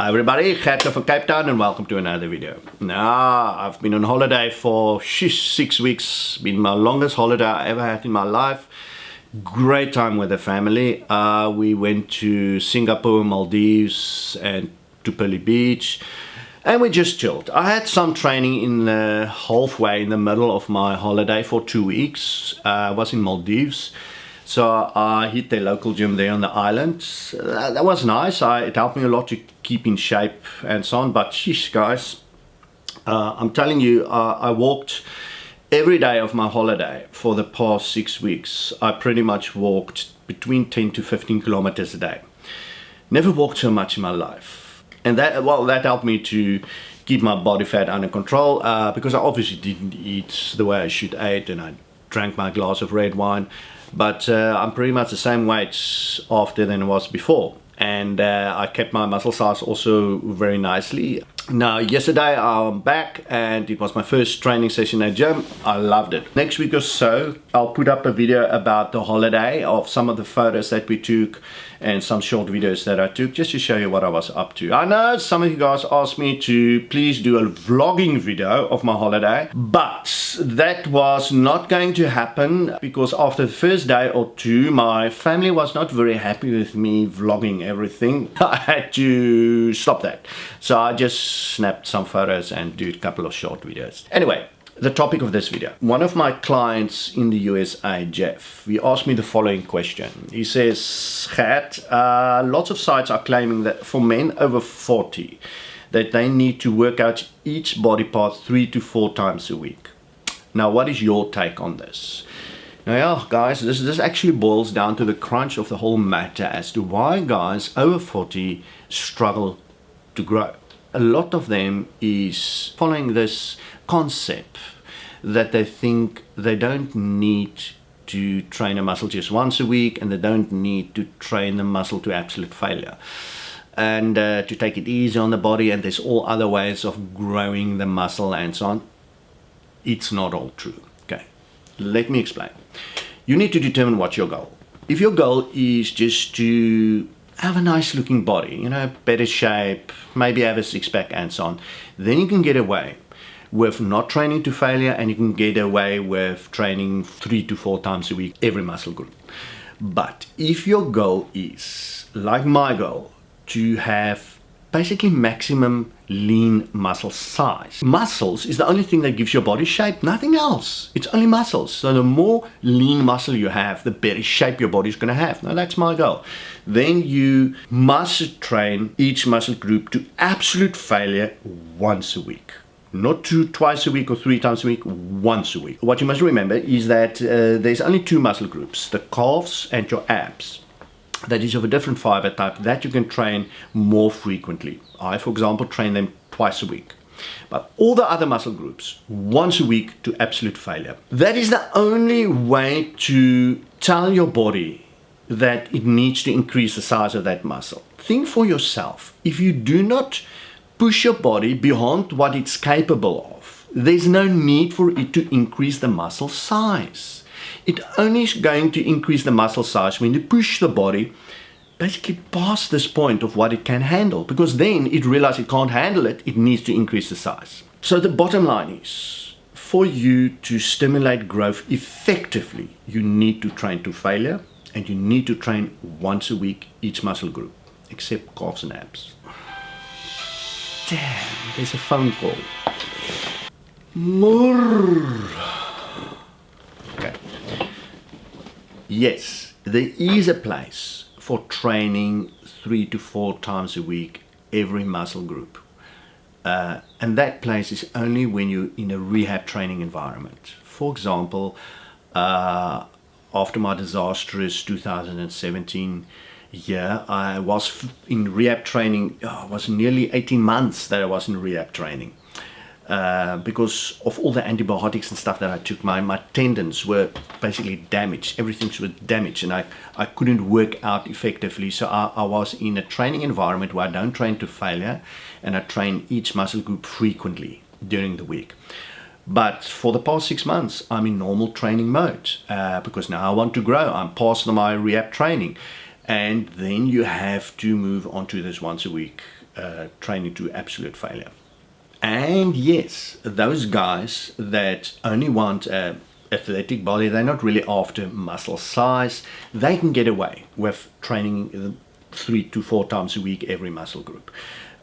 Hi everybody, Gert from Cape Town and welcome to another video. Now, I've been on holiday for 6 weeks, been my longest holiday I ever had in my life. Great time with the family. We went to Singapore, Maldives and to Pearly Beach and we just chilled. I had some training in the halfway in the middle of my holiday for 2 weeks. I was in Maldives. So I hit the local gym there on the island. That was nice. It helped me a lot to keep in shape and so on. But sheesh, guys, I'm telling you, I walked every day of my holiday for the past 6 weeks. I pretty much walked between 10 to 15 kilometers a day. Never walked so much in my life. And that helped me to keep my body fat under control because I obviously didn't eat the way I should eat, and I drank my glass of red wine. But I'm pretty much the same weight after than I was before, and I kept my muscle size also very nicely. Now yesterday I'm back and it was my first training session at gym. I loved it. Next week or so I'll put up a video about the holiday, of some of the photos that we took and some short videos that I took, just to show you what I was up to. I know some of you guys asked me to please do a vlogging video of my holiday, but that was not going to happen because after the first day or two my family was not very happy with me vlogging everything. I had to stop that. So I just snapped some photos and did a couple of short videos. Anyway, the topic of this video. One of my clients in the USA, Jeff, he asked me the following question. He says, Gert, lots of sites are claiming that for men over 40, that they need to work out each body part 3 to 4 times a week. Now, what is your take on this? Now, yeah, guys, this actually boils down to the crunch of the whole matter as to why guys over 40 struggle to grow. A lot of them is following this concept that they think they don't need to train a muscle just once a week, and they don't need to train the muscle to absolute failure, and to take it easy on the body, and there's all other ways of growing the muscle and so on. It's not all true. Okay, let me explain. You need to determine what's your goal. If your goal is just to have a nice looking body, you know, better shape, maybe have a six-pack and so on, then you can get away with not training to failure, and you can get away with training 3 to 4 times a week, every muscle group. But if your goal is, like my goal, to have basically maximum lean muscle size. Muscles is the only thing that gives your body shape, nothing else. It's only muscles. So the more lean muscle you have, the better shape your body's going to have. Now that's my goal. Then you must train each muscle group to absolute failure once a week. Not twice a week or 3 times a week, once a week. What you must remember is that there's only 2 muscle groups, the calves and your abs. That is of a different fiber type that you can train more frequently. I, for example, train them twice a week. But all the other muscle groups, once a week to absolute failure. That is the only way to tell your body that it needs to increase the size of that muscle. Think for yourself. If you do not push your body beyond what it's capable of, there's no need for it to increase the muscle size. It only is going to increase the muscle size when you push the body basically past this point of what it can handle, because then it realizes it can't handle it, it needs to increase the size. So the bottom line is, for you to stimulate growth effectively, you need to train to failure, and you need to train once a week each muscle group, except calves and abs. Damn, there's a phone call. Okay. Yes, there is a place for training 3 to 4 times a week, every muscle group. And that place is only when you're in a rehab training environment. For example, after my disastrous 2017 year, I was in rehab training. It was nearly 18 months that I was in rehab training. Because of all the antibiotics and stuff that I took, my tendons were basically damaged. Everything was damaged, and I couldn't work out effectively. So I was in a training environment where I don't train to failure, and I train each muscle group frequently during the week. But for the past 6 months, I'm in normal training mode because now I want to grow. I'm past my rehab training. And then you have to move on to this once a week training to absolute failure. And yes, those guys that only want a athletic body, they're not really after muscle size, they can get away with training 3 to 4 times a week every muscle group.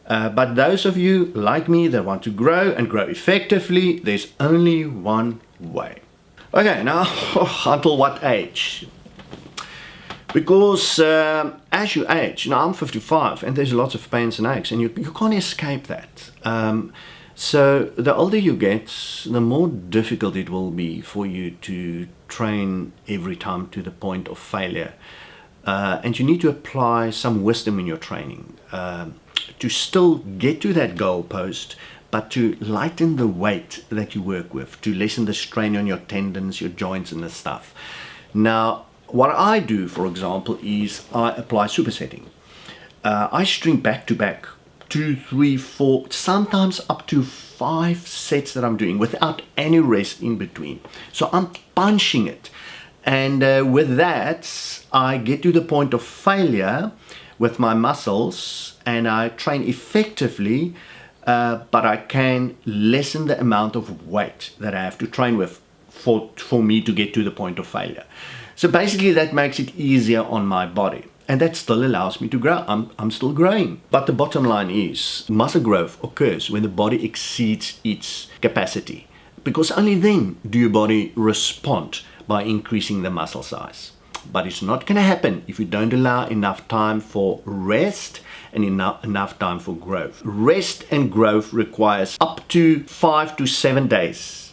But those of you like me that want to grow and grow effectively, there's only one way. Okay, now until what age? Because as you age, now I'm 55 and there's lots of pains and aches, and you can't escape that. So the older you get, the more difficult it will be for you to train every time to the point of failure. And you need to apply some wisdom in your training to still get to that goal post, but to lighten the weight that you work with, to lessen the strain on your tendons, your joints and the stuff. Now, what I do, for example, is I apply supersetting. I string back to back 2, 3, 4, sometimes up to 5 sets that I'm doing without any rest in between. So I'm punching it. And with that, I get to the point of failure with my muscles and I train effectively, but I can lessen the amount of weight that I have to train with for me to get to the point of failure. So basically that makes it easier on my body. And that still allows me to grow. I'm still growing. But the bottom line is, muscle growth occurs when the body exceeds its capacity. Because only then do your body respond by increasing the muscle size. But it's not going to happen if you don't allow enough time for rest and enough time for growth. Rest and growth requires up to 5 to 7 days.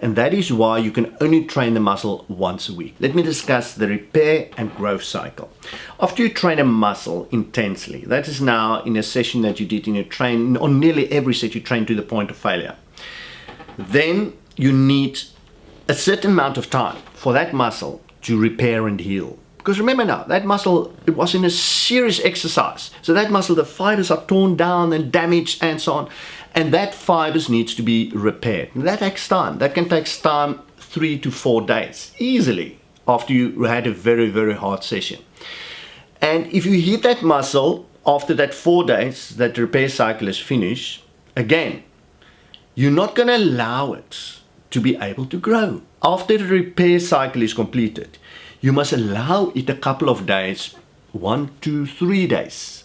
And that is why you can only train the muscle once a week. Let me discuss the repair and growth cycle. After you train a muscle intensely, that is now in a session that you did in your train, on nearly every set you train to the point of failure, then you need a certain amount of time for that muscle to repair and heal. Because remember now, that muscle, it was in a serious exercise. So that muscle, the fibers are torn down and damaged and so on. And that fibers needs to be repaired. And that takes time. That can take time 3 to 4 days, easily, after you had a very, very hard session. And if you hit that muscle after that 4 days, that repair cycle is finished, again, you're not going to allow it to be able to grow. After the repair cycle is completed, you must allow it a couple of days, 1 to 3 days,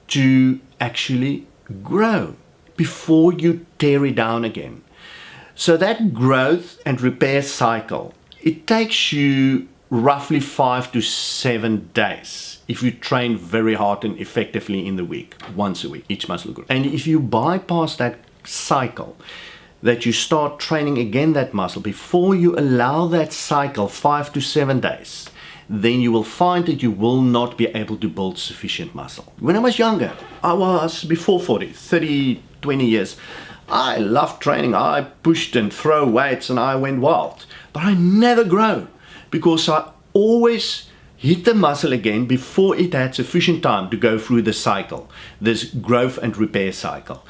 to actually grow before you tear it down again. So that growth and repair cycle, it takes you roughly 5 to 7 days if you train very hard and effectively in the week, once a week, each muscle group. And if you bypass that cycle, that you start training again that muscle before you allow that cycle 5 to 7 days, then you will find that you will not be able to build sufficient muscle. When I was younger, I was before 40, 30, 20 years, I loved training. I pushed and throw weights and I went wild. But I never grow because I always hit the muscle again before it had sufficient time to go through the cycle, this growth and repair cycle.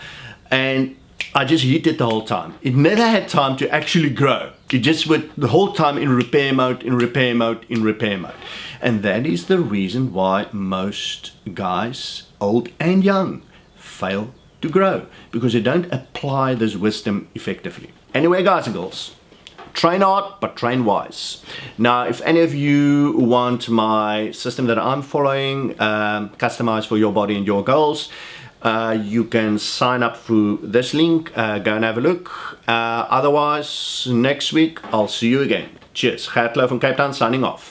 And I just hit it the whole time. It never had time to actually grow. It just went the whole time in repair mode, in repair mode, in repair mode. And that is the reason why most guys, old and young, fail to grow, because they don't apply this wisdom effectively. Anyway, guys and girls, train hard, but train wise. Now, if any of you want my system that I'm following, customized for your body and your goals, you can sign up through this link. Go and have a look. Otherwise, next week, I'll see you again. Cheers. Gert Louw from Cape Town signing off.